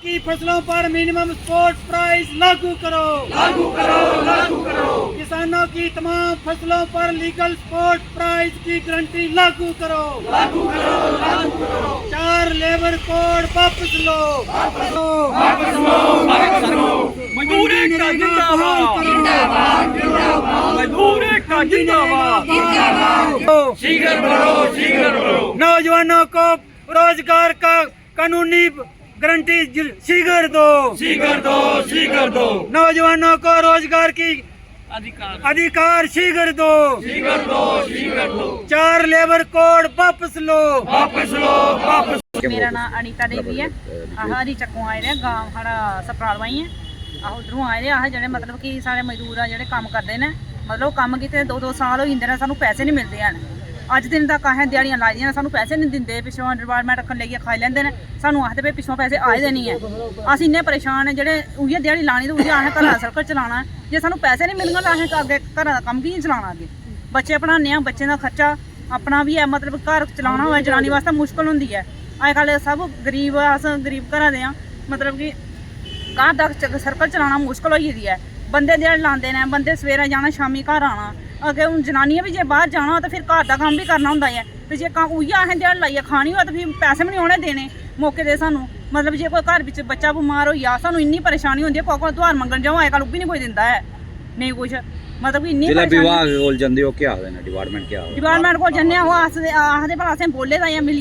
की फसलों पर मिनिमम सपोर्ट प्राइस लागू करो, लागू करो, लागू करो। किसानों की तमाम फसलों पर लीगल सपोर्ट प्राइस की गारंटी लागू करो, लागू करो, लागू करो। 4 लेबर कोड वापस लो, वापस लो, वापस लो, वापस लो। मजदूर एकता जिंदाबाद, जिंदाबाद, जिंदाबाद। मजदूर एकता जिंदाबाद, जिंदाबाद। शीघ्र बढ़ो, शीघ्र बढ़ो। नौजवानों को रोजगार का कानूनी गारंटी शीघ्र दो, शीघ्र दो, शीघ्र दो। नौजवानों को रोजगार की अधिकार शीघ्र दो, शीघ्र दो, शीघ्र दो। 4 लेबर कोड वापस लो, वापस लो, वापस। मेरा नाम अनीता देवी है। हरी चक्कों आए रहे गांव साढ़ा सपराल वाई है। आहो उधरों आए रहे जड़े मतलब कि साढ़े मजदूर आ जेह्ड़े कम्म करदे ने मतलब कम्म कीते 2-2 साल हो जंदे ने सानू पैसे नहीं मिलते हैं। अज दिन तक असें दिहाड़ियां लाई दियां सानू पैसे नहीं दिंदे। पिछों डिपार्टमेंट रखन लेइयै खाई लैंदे ने सानू आखदे पे पिछों पैसे आए दे नहीं है। अस इन्ने परेशान हैं जेह्ड़े उ'यै दिहाड़ी लानी ते उ'यै असें घरा दा सर्कल चलाना है। जे सानू पैसे नहीं मिलङन तां असें अग्गें घरा दा कम्म कि'यां चलाना अग्गें। बच्चे पढ़ाने आं, बच्चें दा खर्चा अपना भी है मतलब घर चलाना होऐ जनानी वास्ते मुश्कल होंदी है। अजकल सब गरीब अस गरीब घरा दे आं मतलब कि घर दा सर्कल चलाना मुश्कल होई गेदी है। बंदे दिहाड़ी लांदे ने, बंदे सवेरे जाना शामी घर आना। अग्गें हून जनानियां भी जे बाहर जाना हो तो फिर घर दा कम्म भी करना होंदा है। ते जे उ'यै असें दिहाड़ी लाइयै खानी होऐ तो फिर पैसे भी नहीं उ'नें देने मौके दे सानू। मतलब जे कोई घर बिच बच्चा बमार होई जा सानू इन्नी परेशानी होंदी है। कोई दुआर मंगन जाओ अजकल ओह् बी नहीं कोई दिंदा है नेईं कुछ मतलब कि इन्नी विभाग कोल जंदे हो क्या आखदे ने डिपार्टमेंट क्या डिपार्टमेंट कोल जन्ने ओह् आखदे भला असें बोले दा मिली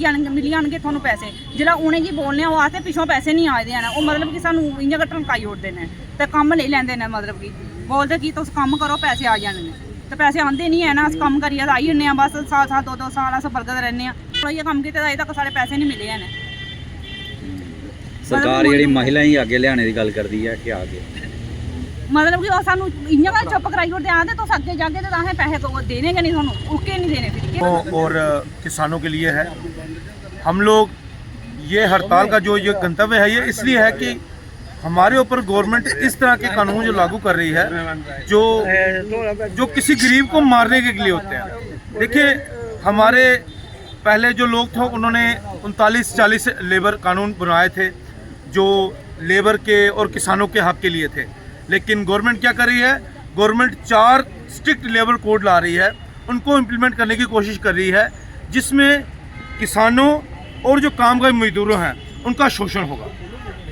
जाणगे थुहानू पैसे। जिल्लै उ'नेंगी बोलने ओह् आखदे पिछों पैसे नहीं आए दे हैन। ओह् मतलब कि सानू इ'यां गै टलकाई ओड़दे ने ते कम्म लेई लैंदे ने मतलब कि बोलदे कि तुस कम्म करो पैसे आ जाने ने ते पैसे आंदे नहीं है ना। अस कम्म करियै आई जन्ने आं बस साल 2-2 साल अस बलगदे रैह्ने आं। इ'यै कम्म कीते दा अजें तक साढ़े पैसे नहीं मिले हैन। सरकार जेह्ड़ी महिलाएं गी अग्गे लेआने दी गल्ल करदी है क्या आगे मतलब कि सानू इ'यां गै चुप कराई ओड़दे आखदे तुस अग्गे जागे ते असें पैसे देने गै नहीं थुहानू उके नहीं देने फिर। और किसानों के लिए है। हम लोग ये हड़ताल का जो ये गंतव्य है ये इसलिए है कि हमारे ऊपर गवर्नमेंट इस तरह के कानून जो लागू कर रही है जो किसी गरीब को मारने के लिए होते हैं। देखिए हमारे पहले जो लोग थे उन्होंने 39-40 लेबर कानून बनाए थे जो लेबर के और किसानों के हक के लिए थे। लेकिन गवर्नमेंट क्या कर रही है, गवर्नमेंट 4 स्ट्रिक्ट लेबर कोड ला रही है, उनको इम्प्लीमेंट करने की कोशिश कर रही है जिसमें किसानों और जो कामगार मजदूरों हैं उनका शोषण होगा।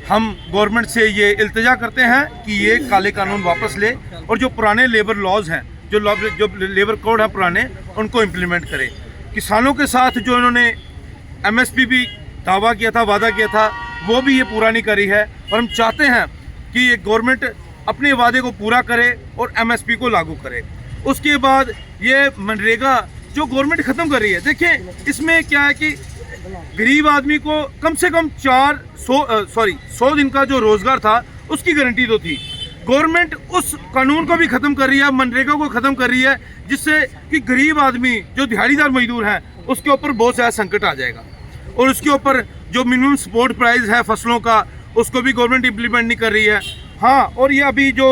हम गवर्नमेंट से ये इल्तिजा करते हैं कि ये काले कानून वापस ले और जो पुराने लेबर लॉज हैं जो लेबर कोड हैं पुराने उनको इम्प्लीमेंट करे। किसानों के साथ जो इन्होंने MSP भी दावा किया था, वादा किया था, वो भी ये पूरा नहीं करी है। और हम चाहते हैं कि ये गवर्नमेंट अपने वादे को पूरा करे और MSP को लागू करे। उसके बाद ये मनरेगा जो गवर्नमेंट ख़त्म कर रही है, देखिए इसमें क्या है कि गरीब आदमी को कम से कम 100 दिन का जो रोज़गार था उसकी गारंटी तो थी। गवर्नमेंट उस कानून को भी ख़त्म कर रही है, मनरेगा को ख़त्म कर रही है जिससे कि गरीब आदमी जो दिहाड़ीदार मजदूर हैं उसके ऊपर बहुत ज़्यादा संकट आ जाएगा। और उसके ऊपर जो मिनिमम सपोर्ट प्राइस है फसलों का उसको भी गवर्नमेंट इम्प्लीमेंट नहीं कर रही है। हाँ, और ये अभी जो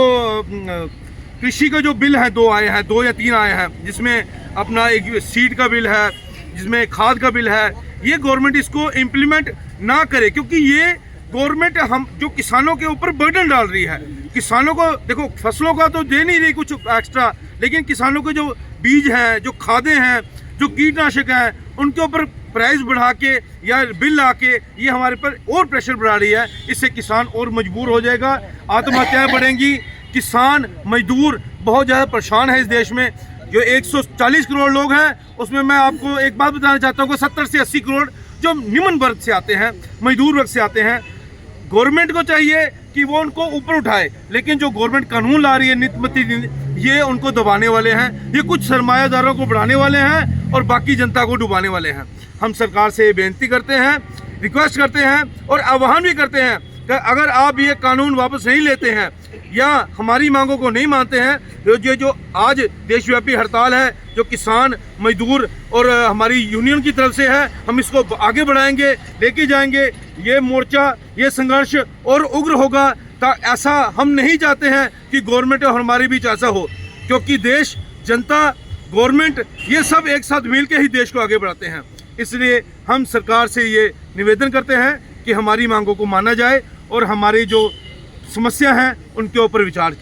कृषि का जो बिल है 2 आए हैं, 2 या 3 आए हैं जिसमें अपना एक सीड का बिल है, जिसमें खाद का बिल है। ये गवर्नमेंट इसको इम्प्लीमेंट ना करे क्योंकि ये गवर्नमेंट हम जो किसानों के ऊपर बर्डन डाल रही है। किसानों को देखो फसलों का तो दे नहीं रही कुछ एक्स्ट्रा, लेकिन किसानों के जो बीज हैं, जो खादें हैं, जो कीटनाशक हैं, उनके ऊपर प्राइस बढ़ा के या बिल ला के ये हमारे पर और प्रेशर बढ़ा रही है। इससे किसान और मजबूर हो जाएगा, आत्महत्याएं बढ़ेंगी। किसान मजदूर बहुत ज़्यादा परेशान है इस देश में। जो 140 करोड़ लोग हैं उसमें मैं आपको एक बात बताना चाहता हूँ कि 70 से 80 करोड़ जो निम्न वर्ग से आते हैं, मजदूर वर्ग से आते हैं। गवर्नमेंट को चाहिए कि वो उनको ऊपर उठाए, लेकिन जो गवर्नमेंट कानून ला रही है नित्य ये उनको दबाने वाले हैं। ये कुछ सरमायादारों को बढ़ाने वाले हैं और बाकी जनता को डुबाने वाले हैं। हम सरकार से बेनती करते हैं, रिक्वेस्ट करते हैं और आह्वान भी करते हैं कि अगर आप ये कानून वापस नहीं लेते हैं या हमारी मांगों को नहीं मानते हैं, जो आज देशव्यापी हड़ताल है जो किसान मजदूर और हमारी यूनियन की तरफ से है, हम इसको आगे बढ़ाएंगे, लेके जाएंगे। ये मोर्चा, ये संघर्ष और उग्र होगा। ऐसा हम नहीं चाहते हैं कि गवर्नमेंट और हमारे बीच ऐसा हो, क्योंकि देश, जनता, गवर्नमेंट ये सब एक साथ मिल के ही देश को आगे बढ़ाते हैं। इसलिए हम सरकार से ये निवेदन करते हैं कि हमारी मांगों को माना जाए और हमारी जो समस्या हैं उनके ऊपर विचार किया।